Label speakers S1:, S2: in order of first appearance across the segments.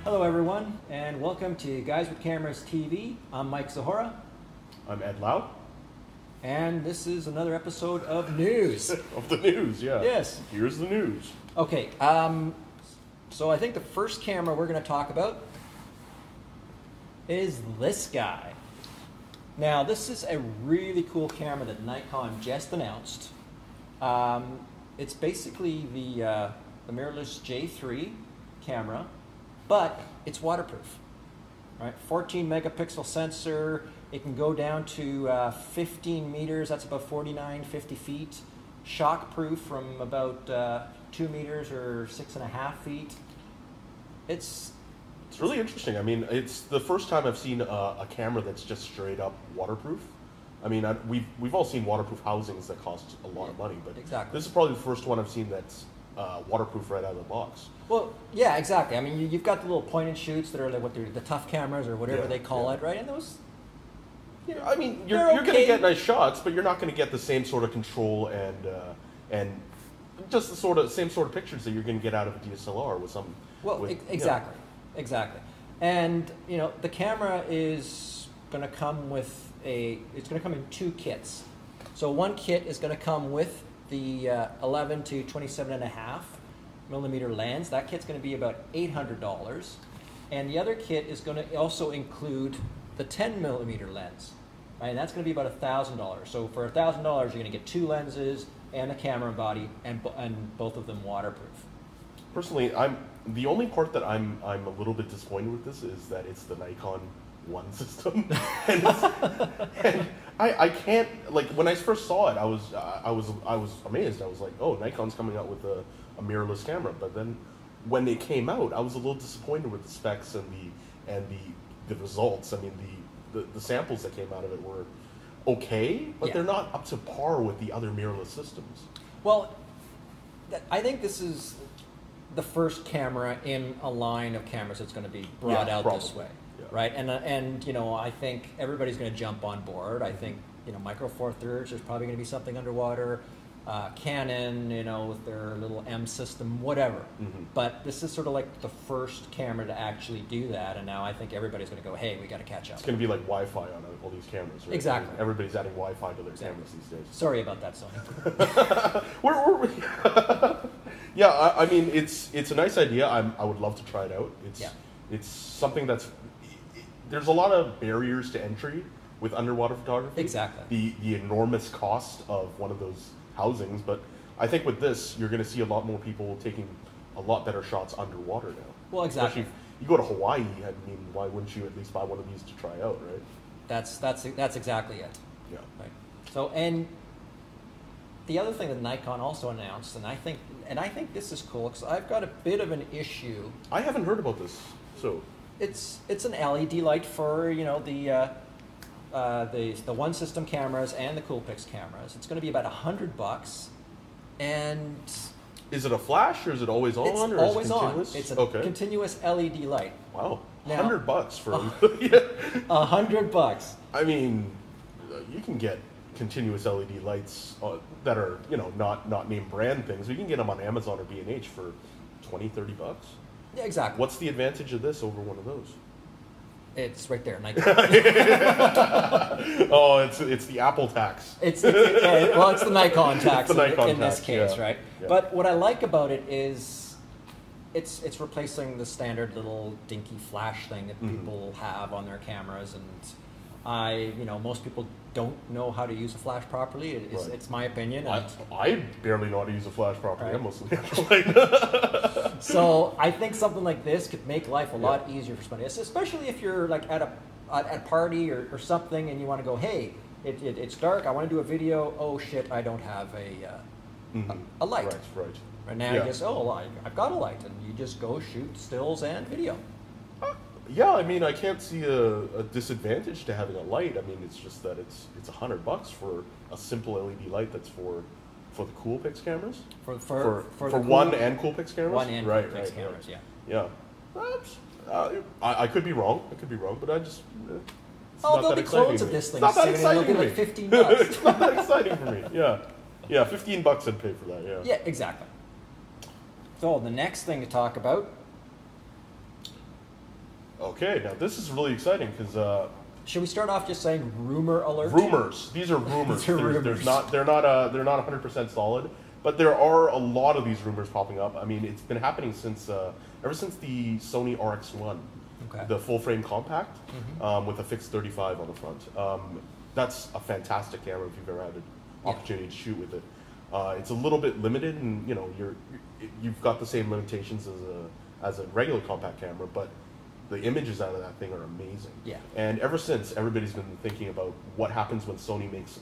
S1: Hello everyone, and welcome to Guys with Cameras TV. I'm Mike Zahora.
S2: I'm Ed Lau.
S1: And this is another episode of news.
S2: Of the news, yeah.
S1: Yes.
S2: Here's the news.
S1: Okay, so I think the first camera we're going to talk about is this guy. Now, this is a really cool camera that Nikon just announced. It's basically the mirrorless J3 camera, but it's waterproof. Right? 14 megapixel sensor. It can go down to 15 meters. That's about 49, 50 feet. Shockproof from about 2 meters or 6.5 feet. It's
S2: really interesting. I mean, it's the first time I've seen a camera that's just straight up waterproof. I mean, we've all seen waterproof housings that cost a lot of money, but
S1: exactly.
S2: This is probably the first one I've seen that's waterproof right out of the box.
S1: Well, yeah, exactly. I mean, you've got the little point and shoots that are like the tough cameras or whatever they call it, right? And those, you know,
S2: I mean, you're
S1: okay.
S2: going to get nice shots, but you're not going to get the same sort of control and just the same sort of pictures that you're going to get out of a DSLR with some.
S1: Well, exactly, exactly. And you know, the camera is going to come with it's going to come in 2 kits. So one kit is going to come with the 11 to 27.5 millimeter lens. That kit's going to be about $800, and the other kit is going to also include the 10 millimeter lens, right? And that's going to be about $1,000. So for $1,000, you're going to get 2 lenses and a camera body, and both of them waterproof.
S2: Personally, the only part that I'm a little bit disappointed with this is that it's the Nikon One system, and I can't, like, when I first saw it, I was amazed. I was like, oh, Nikon's coming out with a mirrorless camera. But then when it came out, I was a little disappointed with the specs and the results. I mean, the samples that came out of it were okay, but they're not up to par with the other mirrorless systems.
S1: Well, I think this is the first camera in a line of cameras that's going to be brought out this way. Right, and you know, I think everybody's going to jump on board. I think, you know, Micro Four Thirds, there's probably going to be something underwater. Canon, you know, with their little M system, whatever. Mm-hmm. But this is sort of like the first camera to actually do that, and now I think everybody's going to go, hey, we got to catch up.
S2: It's going to be like Wi-Fi on all these cameras, right?
S1: Exactly.
S2: Everybody's adding Wi-Fi to their cameras these days.
S1: Sorry about that, Sony.
S2: Yeah, I mean, it's a nice idea. I would love to try it out. It's something that's. There's a lot of barriers to entry with underwater photography.
S1: Exactly.
S2: The enormous cost of one of those housings, but I think with this, you're going to see a lot more people taking a lot better shots underwater now.
S1: Well, exactly.
S2: Especially if you go to Hawaii, I mean, why wouldn't you at least buy one of these to try out, right?
S1: That's exactly it.
S2: Yeah.
S1: Right. So, and the other thing that Nikon also announced, and I think this is cool, because I've got a bit of an issue.
S2: I haven't heard about this, so.
S1: It's an LED light for, you know, the One system cameras and the Coolpix cameras. It's going to be about $100, and
S2: is it a flash or is it always on?
S1: It's always on. It's a
S2: okay.
S1: Continuous LED light.
S2: Wow,
S1: now,
S2: $100 for
S1: $100.
S2: I mean, you can get continuous LED lights that are, you know, not name brand things. You can get them on Amazon or B&H for $20-30.
S1: Yeah, exactly.
S2: What's the advantage of this over one of those?
S1: It's right there, Nikon.
S2: Oh, it's the Apple tax.
S1: It's the Nikon tax in this case,
S2: yeah.
S1: right?
S2: Yeah.
S1: But what I like about it is it's replacing the standard little dinky flash thing that people have on their cameras, and most people don't know how to use a flash properly. It's my opinion.
S2: I barely know how to use a flash properly.
S1: Right.
S2: I'm mostly natural.
S1: So I think something like this could make life a lot easier for somebody, especially if you're like at a party or something, and you want to go, hey, it's dark. I want to do a video. Oh shit, I don't have a light.
S2: Right.
S1: Right now, you just I've got a light, and you just go shoot stills and video.
S2: Yeah, I mean, I can't see a disadvantage to having a light. I mean, it's just that it's $100 for a simple LED light that's for the Coolpix cameras. For One and Coolpix cameras.
S1: One and Coolpix cameras,
S2: yeah. I could be wrong. But I just.
S1: There'll be clones of this thing.
S2: It's not that exciting for me.
S1: Like $15.
S2: It's not that exciting for me. Yeah, $15 I'd pay for that. Yeah.
S1: Yeah, exactly. So the next thing to talk about
S2: Okay, now this is really exciting because
S1: should we start off just saying rumor alert?
S2: rumors. These are rumors.
S1: These are rumors.
S2: They're not 100% solid, but there are a lot of these rumors popping up. I mean, it's been happening since ever since the Sony RX1,
S1: Okay.
S2: the full frame compact with a fixed 35 on the front. That's a fantastic camera if you've ever had an opportunity to shoot with it. It's a little bit limited, and you know you've got the same limitations as a regular compact camera, but the images out of that thing are amazing.
S1: Yeah.
S2: And ever since, everybody's been thinking about what happens when Sony makes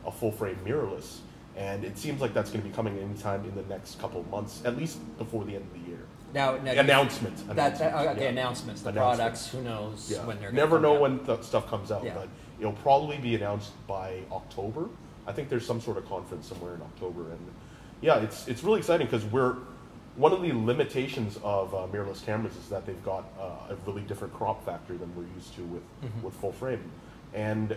S2: a full frame mirrorless, and it seems like that's going to be coming anytime in the next couple of months, at least before the end of the year.
S1: Now
S2: Announcements.
S1: Announcements. The products. Who knows when they're
S2: never know
S1: when
S2: when stuff comes out, but it'll probably be announced by October. I think there's some sort of conference somewhere in October, and yeah, it's really exciting because one of the limitations of mirrorless cameras is that they've got a really different crop factor than we're used to with full frame, and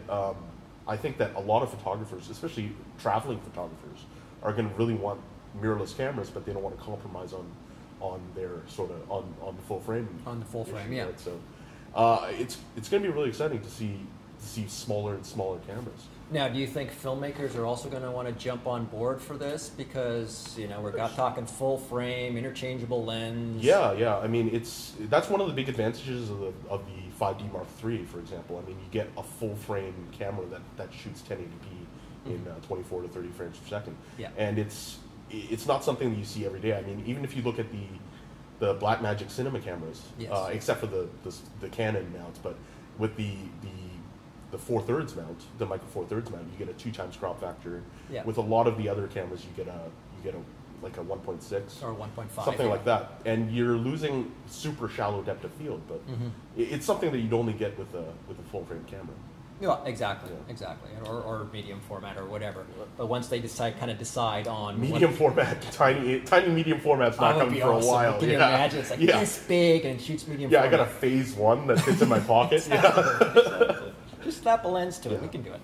S2: I think that a lot of photographers, especially traveling photographers, are going to really want mirrorless cameras, but they don't want to compromise on their sort of on the full frame.
S1: On the full frame, yeah.
S2: Right? So it's going to be really exciting to see smaller and smaller cameras. Now,
S1: do you think filmmakers are also going to want to jump on board for this because we're talking full frame, interchangeable lens?
S2: Yeah. I mean, that's one of the big advantages of the 5D Mark III, for example. I mean, you get a full frame camera that shoots 1080p in 24 to 30 frames per second.
S1: Yeah.
S2: And it's not something that you see every day. I mean, even if you look at the Blackmagic cinema cameras, except for the Canon mounts, but with the 4/3 mount, the micro 4/3 mount, you get a 2x crop factor. Yeah. With a lot of the other cameras, you get a like a 1.6
S1: or 1.5,
S2: something like that, and you're losing super shallow depth of field. But it's something that you'd only get with a full frame camera.
S1: Yeah, exactly, or medium format or whatever. But once they decide on
S2: medium format, tiny medium format's not coming for
S1: awesome.
S2: a while.
S1: Can you imagine? It's like this big and it shoots medium.
S2: Yeah,
S1: format.
S2: I got a phase 1 that fits in my pocket.
S1: Exactly. Just slap a lens to it. We can do it.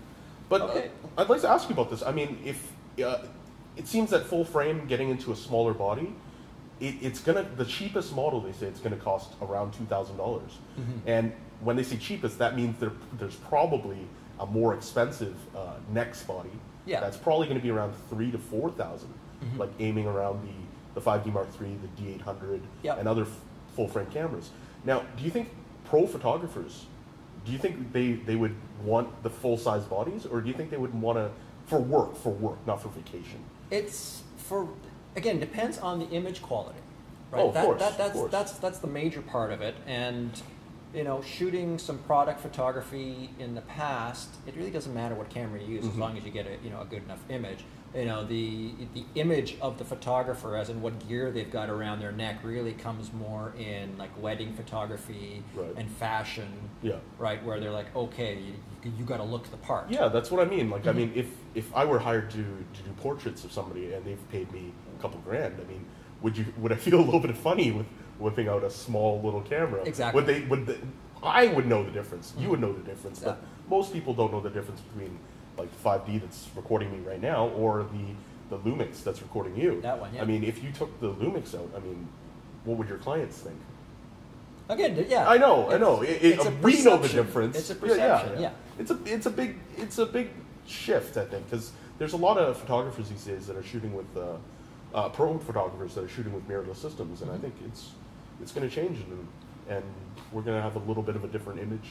S2: But I'd like to ask you about this. I mean, if it seems that full frame getting into a smaller body, the cheapest model, they say it's gonna cost around $2,000. And when they say cheapest, that means there's probably a more expensive NEX body. Yeah. That's probably going to be around $3,000 to $4,000, like aiming around the 5D Mark III, the D800, and other full frame cameras. Now, do you think pro photographers, they would want the full size bodies, or do you think they would want to for work, not for vacation?
S1: It's again, depends on the image quality, right?
S2: Oh, of course.
S1: That's the major part of it. And shooting some product photography in the past, it really doesn't matter what camera you use as long as you get a good enough image. The image of the photographer, as in what gear they've got around their neck, really comes more in like wedding photography and fashion, right? Where they're like, okay, you got to look the part.
S2: Yeah, that's what I mean. Like, I mean, if I were hired to do portraits of somebody and they've paid me a couple grand, I mean, would I feel a little bit funny with whipping out a small little camera?
S1: Exactly.
S2: I would know the difference. You would know the difference, but most people don't know the difference between like 5D that's recording me right now or the Lumix that's recording you.
S1: That one, yeah.
S2: I mean, if you took the Lumix out, I mean, what would your clients think?
S1: Again, yeah.
S2: I know. We know the difference.
S1: It's a perception. Yeah.
S2: It's a big shift, I think, because there's a lot of photographers these days that are shooting with pro photographers that are shooting with mirrorless systems, and I think it's going to change, and we're going to have a little bit of a different image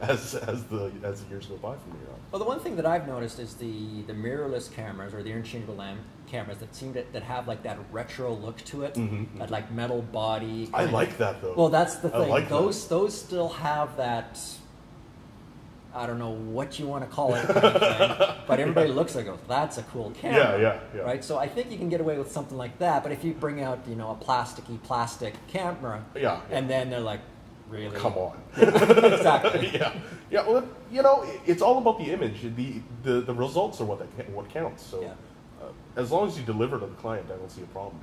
S2: as the years go by from here on.
S1: Well, the one thing that I've noticed is the mirrorless cameras or the interchangeable cameras that seem that have like that retro look to it, that like metal body.
S2: I like that though.
S1: Well, that's the thing.
S2: Like
S1: those still have that. I don't know what you want to call it, kind of thing, but everybody looks like, that's a cool camera.
S2: Yeah.
S1: Right? So I think you can get away with something like that, but if you bring out, a plastic camera, and then they're like, really?
S2: Come on.
S1: Exactly.
S2: Yeah. Well, it's all about the image. The results are what counts. So as long as you deliver to the client, I don't see a problem.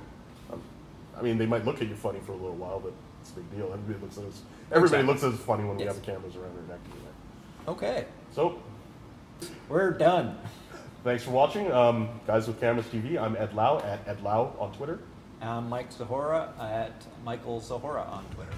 S2: I mean, they might look at you funny for a little while, but it's a big deal. Everybody looks at us funny when we have the cameras around their neck.
S1: Okay.
S2: So,
S1: we're done.
S2: Thanks for watching. Guys with Cameras TV, I'm Ed Lau at Ed Lau on Twitter.
S1: I'm Mike Zahora at Michael Zahora on Twitter.